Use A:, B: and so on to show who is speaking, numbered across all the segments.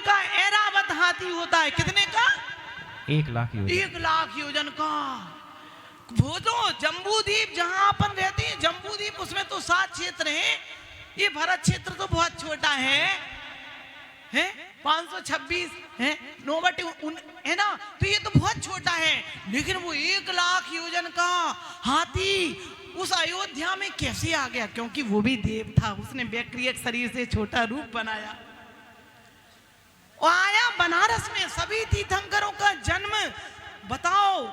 A: का ऐरावत हाथी होता है। कितने का?
B: 1,00,000 योजन।
A: 1,00,000 योजन का। वो जो जम्बूद्वीप जहां अपन रहते हैं, जम्बूद्वीप, उसमें तो 7 क्षेत्र हैं। ये भरत क्षेत्र तो बहुत छोटा है 526 है, 9/9 है ना, तो ये तो बहुत छोटा है। लेकिन वो 1,00,000 योजन का हाथी उस अयोध्या में कैसे आ गया? क्योंकि वो भी देव था, उसने व्यक्रियक शरीर से छोटा रूप बनाया और आया बनारस में। सभी तीर्थंकरों का जन्म, बताओ,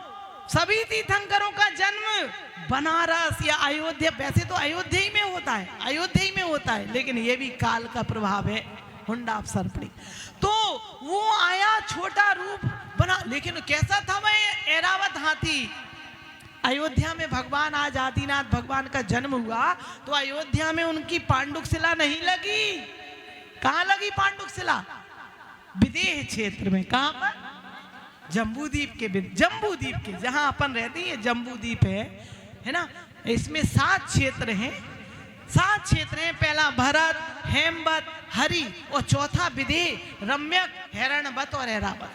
A: सभी तीर्थंकरों का जन्म बनारस या अयोध्या। वैसे तो अयोध्या ही में होता है, अयोध्या ही में होता है, लेकिन ये भी काल का प्रभाव है, हुंडा अवसर पड़ी। तो वो आया, छोटा रूप बना, लेकिन कैसा था वह ऐरावत हाथी? अयोध्या में भगवान, आज आदिनाथ भगवान का जन्म हुआ तो अयोध्या में उनकी पांडुक शिला नहीं लगी। कहां लगी पांडुक शिला? विदेह क्षेत्र में। कहां पर? जम्बूद्वीप के, जम्बूद्वीप के जहां अपन रहते हैं, जम्बूद्वीप है ना। इसमें 7 क्षेत्र हैं, 7 क्षेत्र हैं। पहला भरत, हेमवत, हरि, और चौथा विदेह, रम्यक, हिरण्यवत और ऐरावत।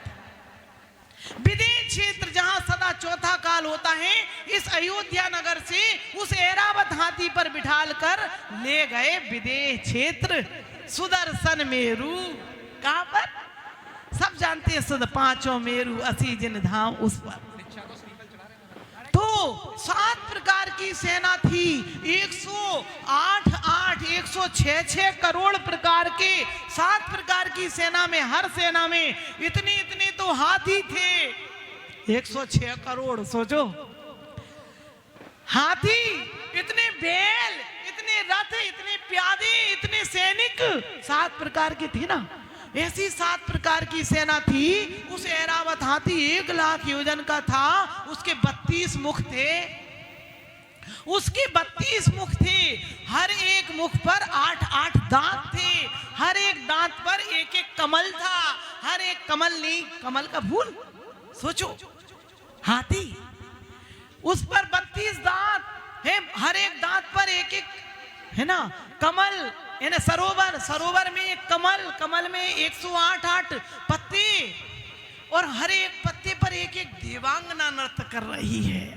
A: विदेह क्षेत्र जहां सदा चौथा काल होता है, इस अयोध्या नगर से उस ऐरावत हाथी पर बिठाल कर ले गए विदेह क्षेत्र सुदर्शन मेरु। कहां पर? सब जानते हैं, सुद 5 मेरु 80 जिन धाम, उस पर। तो 7 प्रकार की सेना थी, 106 करोड़ प्रकार के 7 प्रकार की सेना में, हर सेना में इतने तो हाथी थे। 106 करोड़, सोचो, हाथी, इतने बैल, इतने रथ, इतने प्यादे, इतने सैनिक, 7 प्रकार की थी ना। ऐसी 7 प्रकार की सेना थी। उस ऐरावत हाथी 1,00,000 योजन का था। उसके 32 मुख थे, उसके 32 मुख थे। हर एक मुख पर 8-8 दांत थे। हर एक दांत पर एक कमल था। हर एक कमल नहीं, कमल का फूल, सोचो, हाथी, उस पर 32 दांत है। हर एक दांत पर एक है ना कमल, है ना। सरोवर में एक कमल में 108 पत्ते, और हर एक पत्ते पर एक देवांगना नृत्य कर रही है।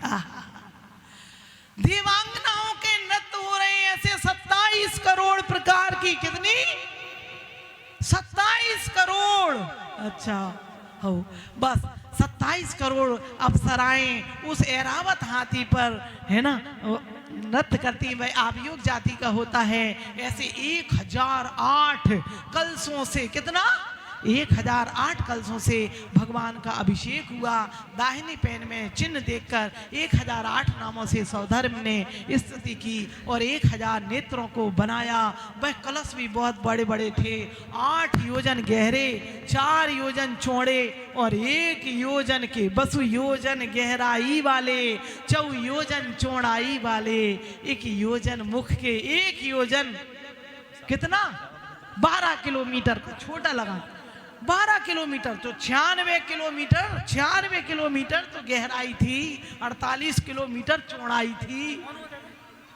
A: देवांगनाओं के नृत्य हो रहे हैं ऐसे 27 करोड़ प्रकार की। कितनी? 27 करोड़। अच्छा हो, बस 27 करोड़ अप्सराएं उस ऐरावत हाथी पर, है ना, नृत्य करती है। वह आबयोग जाति का होता है। ऐसे 1008 कलशों से, कितना? 1008 कलशों से भगवान का अभिषेक हुआ। दाहिनी पैन में चिन्ह देखकर 1008 नामों से सौधर्म ने स्तुति की और 1000 नेत्रों को बनाया। वह कलश भी बहुत बड़े बड़े थे, 8 योजन गहरे, 4 योजन चौड़े और 1 योजन के, बसु योजन गहराई वाले, 4 योजन चौड़ाई वाले, 1 योजन मुख के, 1 योजन कितना? 12 किलोमीटर का, छोटा लगा 12 किलोमीटर, तो 96 किलोमीटर तो गहराई थी, 48 किलोमीटर चौड़ाई थी।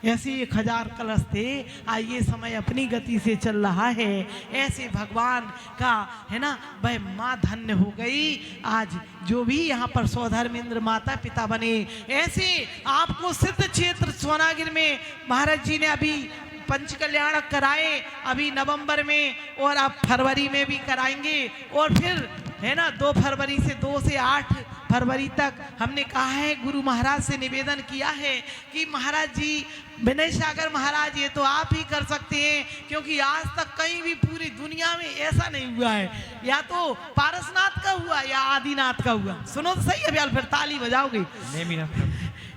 A: ऐसे 1000 कलश थे। आइए, समय अपनी गति से चल रहा है। ऐसे भगवान का, है ना, वह माँ धन्य हो गई। आज जो भी यहाँ पर सौधर्मेंद्र माता पिता बने, ऐसे आपको सिद्ध क्षेत्र सोनागिर में महाराज जी ने अभी पंच कल्याण कराए, अभी नवंबर में, और अब फरवरी में भी कराएंगे। और फिर, है ना, 2 फरवरी से 2 से 8 फरवरी तक हमने कहा है, गुरु महाराज से निवेदन किया है कि महाराज जी, विनय सागर महाराज, ये तो आप ही कर सकते हैं, क्योंकि आज तक कहीं भी पूरी दुनिया में ऐसा नहीं हुआ है। या तो पारसनाथ का हुआ या आदिनाथ का हुआ। सुनो तो सही, अभी फिर ताली बजाओगे।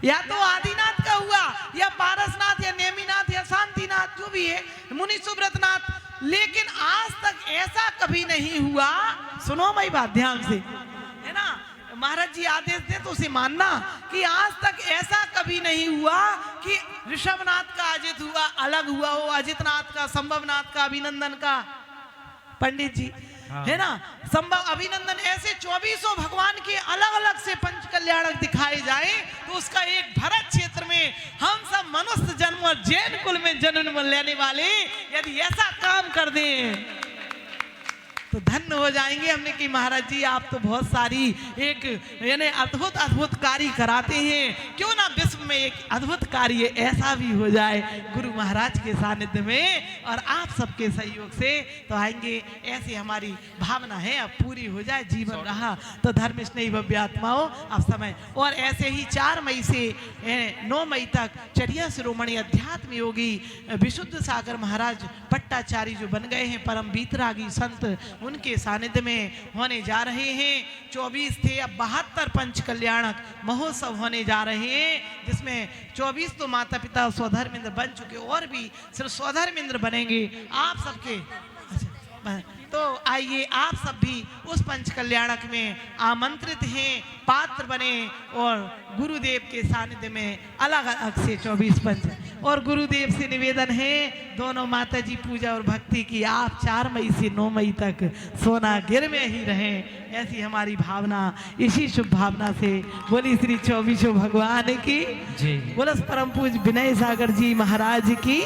A: या तो आदिनाथ का हुआ या पारसनाथ या नेमिनाथ या शांतिनाथ, जो भी है, मुनि सुब्रतनाथ, लेकिन आज तक ऐसा कभी नहीं हुआ। सुनो मेरी बात ध्यान से, है ना, महाराज जी आदेश दे तो उसे मानना कि आज तक ऐसा कभी नहीं हुआ कि ऋषभनाथ का अजित हुआ, अलग हुआ हो, अजितनाथ का, संभवनाथ का, अभिनंदन का, पंडित जी, है ना, संभव अभिनंदन, ऐसे 24 भगवान के अलग अलग से पंच कल्याणक दिखाए जाए, तो उसका एक भरत क्षेत्र में हम सब मनुष्य जन्म और जैन कुल में जन्म लेने वाले यदि ऐसा काम कर दें, तो धन्य हो जाएंगे। हमने कि महाराज जी आप तो बहुत सारी एक यानी अद्भुत अद्भुत कार्य कराते हैं, क्यों ना विश्व में एक अद्भुत कार्य ऐसा भी हो जाए गुरु महाराज के सानिध्य में और आप सबके सहयोग से। तो आएंगे, ऐसी हमारी भावना है, अब पूरी हो जाए, जीवन रहा तो धर्म स्नेही भव्य आत्माओं अब समय। और ऐसे ही 4 मई से 9 मई तक चरिया शिरोमणि अध्यात्म योगी विशुद्ध सागर महाराज पट्टाचारी जो बन गए हैं परम बीतरागी संत, उनके सानिध्य में होने जा रहे हैं। 24 थे, अब 72 पंच कल्याणक महोत्सव होने जा रहे हैं, जिसमें 24 तो माता पिता स्वधर्मेंद्र बन चुके, और भी सिर्फ स्वधर्मेंद्र बनेंगे आप सबके। तो आइए आप सब भी उस पंच कल्याणक में आमंत्रित हैं, पात्र बने और गुरुदेव के सानिध्य में अलग अलग से 24 पंच। और गुरुदेव से निवेदन है दोनों माता जी पूजा और भक्ति की आप 4 मई से 9 मई तक सोनागिर में ही रहें, ऐसी हमारी भावना। इसी शुभ भावना से बोली श्री 24 भगवान की,
B: जी।
A: बोलो परम पूज विनय सागर जी महाराज की।